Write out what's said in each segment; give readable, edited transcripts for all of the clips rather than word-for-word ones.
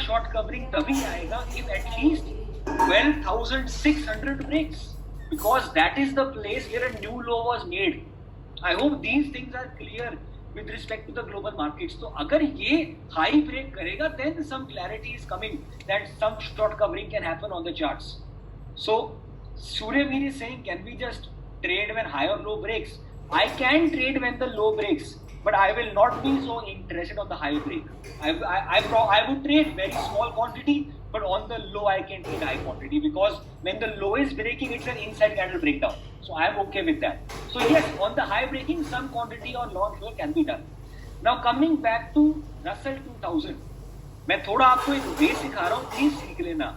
Short covering तभी आएगा if at least 12,600 breaks, because that is the place where a new low was made. I hope these things are clear with respect to the global markets. तो अगर ये high break करेगा, then some clarity is coming that some short covering can happen on the charts. So Suryavir is saying, can we just trade when high or low breaks? I can trade when the low breaks, but I will not be so interested on the high break. I would trade very small quantity, but on the low I can trade high quantity, because when the low is breaking, it's an inside candle breakdown. So I am okay with that. So yes, on the high breaking, some quantity or long here can be done. Now coming back to Russell 2000, मैं थोड़ा आपको एक वे सिखा रहा हूँ, please सीख लेना.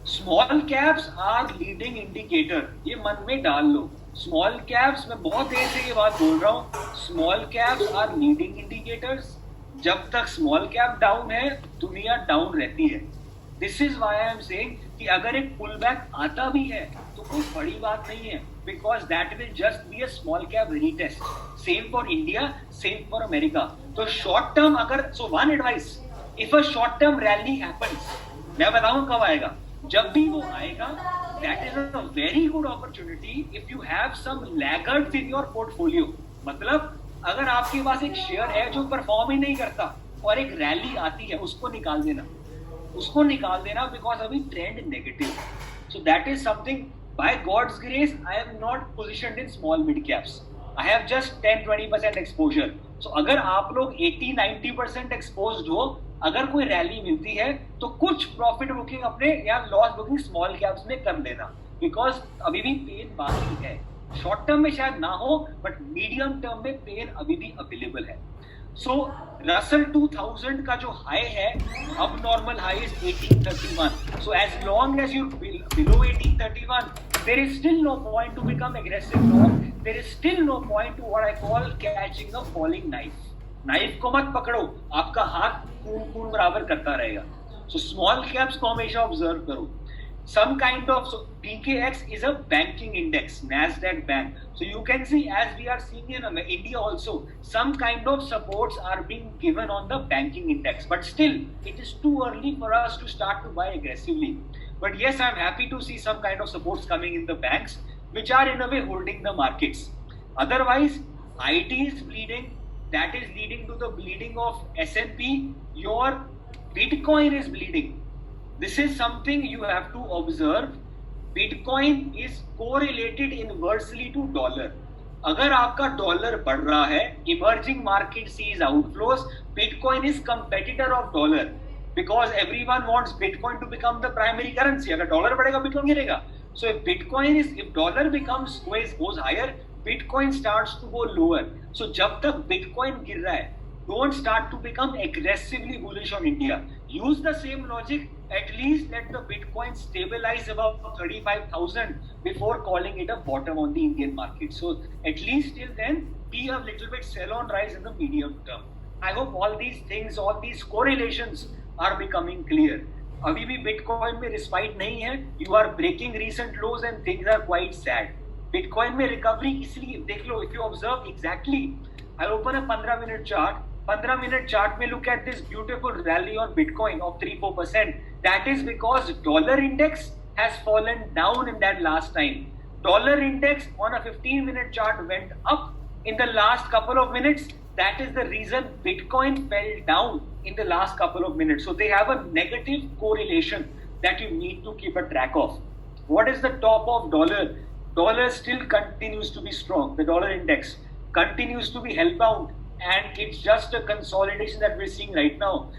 Small caps are leading indicator, ये मन में डाल लो. स्मॉल कैप्स, मैं बहुत देर से ये बात बोल रहा हूँ, small caps are leading indicators. जब तक स्मॉल कैप डाउन है, दुनिया डाउन रहती है. This is why I am saying कि अगर एक पुल बैक आता भी है तो कोई बड़ी बात नहीं है, because that will just be a small cap retest. Same for India, same for America. तो शॉर्ट टर्म अगर, so one advice, if a short term rally happens, मैं बताऊं कब आएगा, जब भी वो आएगा, that is a very good opportunity if you have some laggards in your portfolio. मतलब अगर आपके पास एक शेयर है जो परफॉर्म ही नहीं करता और एक रैली आती है, उसको निकाल देना, बिकॉज अभी trend negative. So that is something. By God's grace I am not positioned in small mid caps. I have just 10-20% exposure. So अगर आप लोग 80-90% एक्सपोज्ड हो, अगर कोई रैली मिलती है तो कुछ प्रॉफिट बुकिंग अपने या लॉस बुकिंग स्मॉल कैप्स में कर लेना, बिकॉज अभी भी पेन बाकी है. शॉर्ट टर्म में शायद ना हो, बट मीडियम टर्म में पेन अभी भी अवेलेबल है. सो रसल 2000 का जो हाई है, अब normal high is 1831. So as long as you below 1831, there is still no point to become aggressive long. There is still no point to what I call catching a falling knife. Knife को मत पकड़ो, आपका हाथ खून बराबर करता रहेगा. So small caps को हमेशा ऑब्जर्व करो. Some kind of, so BKX is a banking index, Nasdaq bank. So you can see, as we are seeing in India also, some kind of supports are being given on the banking index. But still, it is too early for us to start to buy aggressively. But yes, I'm happy to see some kind of supports coming in the banks, which are in a way holding the markets. Otherwise, IT is bleeding. That is leading to the bleeding of S&P. Your Bitcoin is bleeding. This is something you have to observe. Bitcoin is correlated inversely to dollar. अगर आपका dollar बढ़ रहा है, emerging market sees outflows, Bitcoin is competitor of dollar, because everyone wants Bitcoin to become the primary currency. अगर dollar बढ़ेगा, Bitcoin गिरेगा. So if dollar goes higher, Bitcoin starts to go lower. So जब तक Bitcoin गिर रहा है, don't start to become aggressively bullish on India. Use the same logic. At least let the Bitcoin stabilize above 35,000 before calling it a bottom on the Indian market. So at least till then, be a little bit sell on rise in the medium term. I hope all these things, all these correlations are becoming clear. अभी भी Bitcoin में respite नहीं है. You are breaking recent lows and things are quite sad. Bitcoin में recovery इसलिए देख लो. If you observe exactly, I'll open a 15-minute chart. 15-minute chart में look at this beautiful rally on Bitcoin of 3-4%. That is because dollar index has fallen down in that last time. Dollar index on a 15-minute chart went up in the last couple of minutes. That is the reason Bitcoin fell down in the last couple of minutes. So they have a negative correlation that you need to keep a track of. What is the top of dollar? Dollar still continues to be strong. The dollar index continues to be hellbound. And it's just a consolidation that we're seeing right now.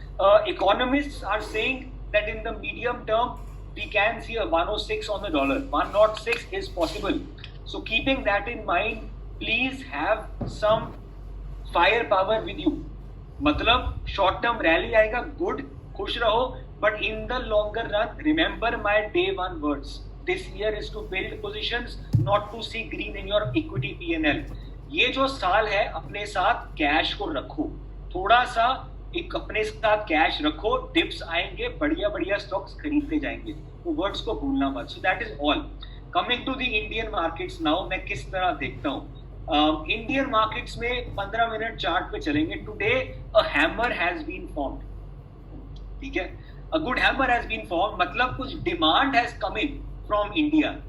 Economists are saying that in the medium term, we can see a 106 on the dollar. 106 is possible. So keeping that in mind, please have some firepower with you. मतलब short term rally आएगा, good, खुश रहो. But in the longer run, remember my day one words. This year is to build positions, not to see green in your equity P&L. ये जो साल है, अपने साथ कैश को रखो. थोड़ा सा एक अपने साथ कैश रखो. डिप्स आएंगे, बढ़िया बढ़िया स्टॉक्स खरीदते जाएंगे. वो वर्ड्स को भूलना मत. So that is all. Coming to the Indian markets now, मैं किस तरह देखता हूँ इंडियन मार्केट्स में. 15-minute चार्ट पे चलेंगे. Today a hammer has been formed. ठीक है, a good hammer has been formed, मतलब कुछ demand has come in from India,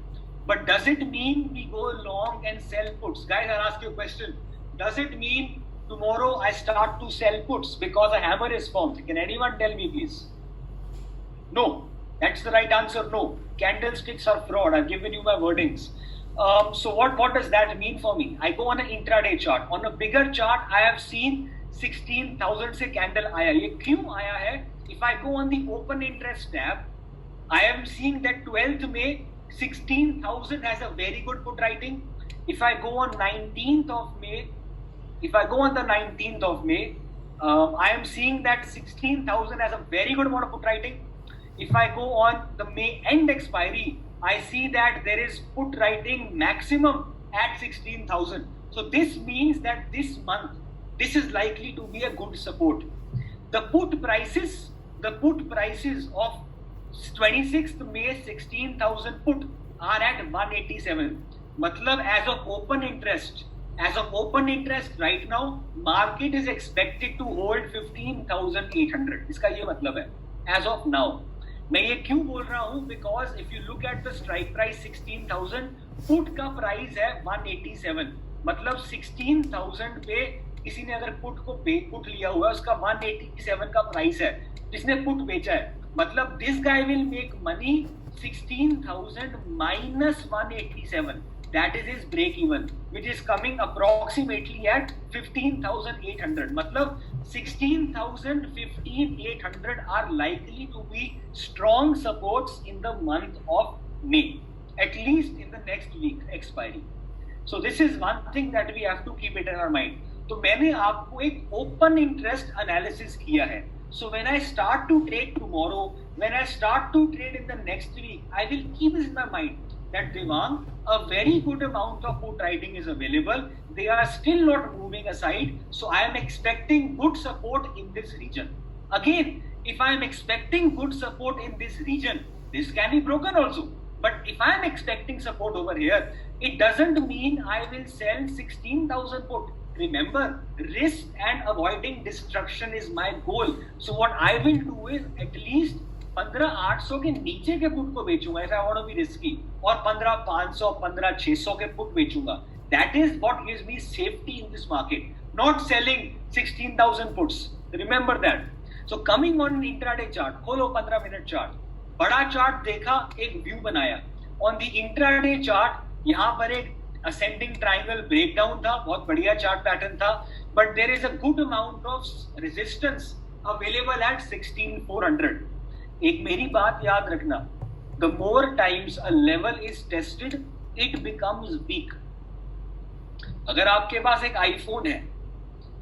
but does it mean we go long and sell puts? Guys, I'll ask you a question. Does it mean tomorrow I start to sell puts because a hammer is formed? Can anyone tell me, please? No. That's the right answer. No. Candlesticks are fraud. I've given you my wordings. So what does that mean for me? I go on an intraday chart. On a bigger chart, I have seen 16,000 से candle आया. ये क्यों आया है? If I go on the open interest tab, I am seeing that 12th May 16,000 has a very good put writing. If I go on 19th of May, if I go on the 19th of May, I am seeing that 16,000 has a very good amount of put writing. If I go on the May end expiry, I see that there is put writing maximum at 16,000. So this means that this month, this is likely to be a good support. The put prices of 26th May 16,000 put are at 187. मतलब as of open interest right now, market is expected to hold 15,800. इसका ये मतलब है as of now. मैं ये क्यों बोल रहा हूँ? Because if you look at the strike price 16,000, put का प्राइस है 187. मतलब 16,000 पे किसी ने अगर पुट लिया हुआ है, उसका 187 का प्राइस है, जिसने पुट बेचा है, मतलब this guy will make money 16,000 minus 187. That is his break even, which is coming approximately at 15,800. मतलब 16,000, 15,800 are likely to be strong supports in the month of May, at least in the next week expiry. So this is one thing that we have to keep it in our mind. तो मैंने आपको एक open interest analysis किया है. So when I start to trade tomorrow, when I start to trade in the next week, I will keep this in my mind that Devang, a very good amount of put writing is available. They are still not moving aside. So I am expecting good support in this region. Again, if I am expecting good support in this region, this can be broken also. But if I am expecting support over here, it doesn't mean I will sell 16,000 put. Remember, risk and avoiding destruction is my goal. So what I will do is at least 15,800 के नीचे के put को बेचूंगा if I want to be risky, और 15,500, 15,600 के put बेचूंगा. That is what gives me safety in this market. Not selling 16,000 puts. Remember that. So coming on an intraday chart, खोलो 15 minute chart, बड़ा chart देखा, एक view बनाया. On the intraday chart, यहाँ पर एक ascending triangle breakdown था, बहुत बढ़िया चार्ट पैटर्न था, but there is a good amount of resistance available at 16,400. एक मेरी बात याद रखना, the more times a level is tested, it becomes weak. अगर आपके पास एक आईफोन है,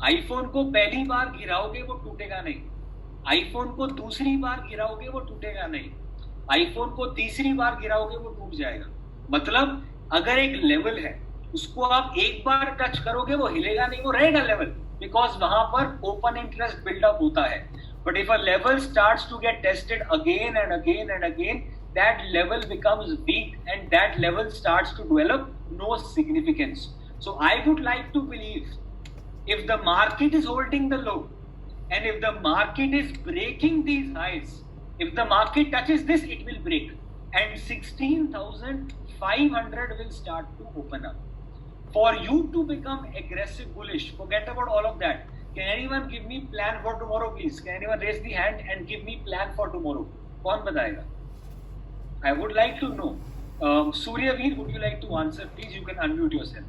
आईफोन को पहली बार गिराओगे वो टूटेगा नहीं, आईफोन को दूसरी बार गिराओगे वो टूटेगा नहीं, आईफोन को तीसरी बार गिराओगे वो टूट जाएगा. मतलब अगर एक लेवल है, उसको आप एक बार टच करोगे वो हिलेगा नहीं, वो रहेगा लेवल, बिकॉज वहां पर ओपन इंटरेस्ट बिल्डअप होता है. But if a level starts to get tested again and again and again, that level becomes weak and that level starts to develop no significance. So I would like to believe if the market is holding the low and if the market is breaking these highs, if the market touches this, it will break and 16,500 will start to open up. For you to become aggressive bullish, forget about all of that. Can anyone give me plan for tomorrow, please? Can anyone raise the hand and give me plan for tomorrow? कौन बताएगा? I would like to know. Suryaveer, would you like to answer? Please, you can unmute yourself.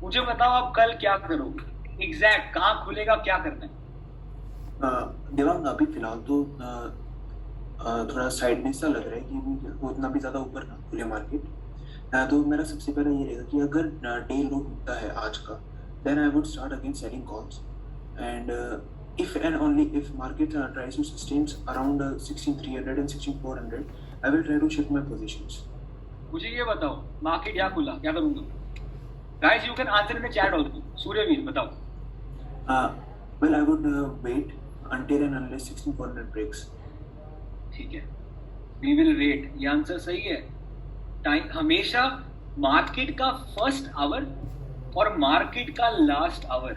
मुझे बताओ आप कल क्या करोगे? Exact कहाँ खुलेगा, क्या करना है? देवांग, अभी फिलहाल तो थोड़ा साइड में सा लग रहा है कि वो इतना भी ज्यादा ऊपर ना खुले मार्केट. तो मेरा सबसे पहले ये रहेगा कि अगर डे लो टूटता है आज का, then I would start again selling calls. And if and only if market tries to sustain around 16,300 and 16,400, I will try to shift my positions. मुझे ये बताओ, मार्केट क्या खुला, क्या करूँगा? Guys, you can answer in the chat also. Suryaveer बताओ. Well, I would wait until and unless 16,400 breaks. ठीक है. We will wait. ये आंसर सही है. टाइम हमेशा मार्केट का फर्स्ट आवर और मार्केट का लास्ट आवर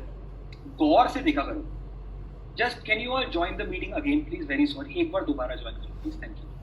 गौर से देखा करो. Just can you all join the meeting again, please? Very sorry. एक बार दोबारा join करो, please. Thank you.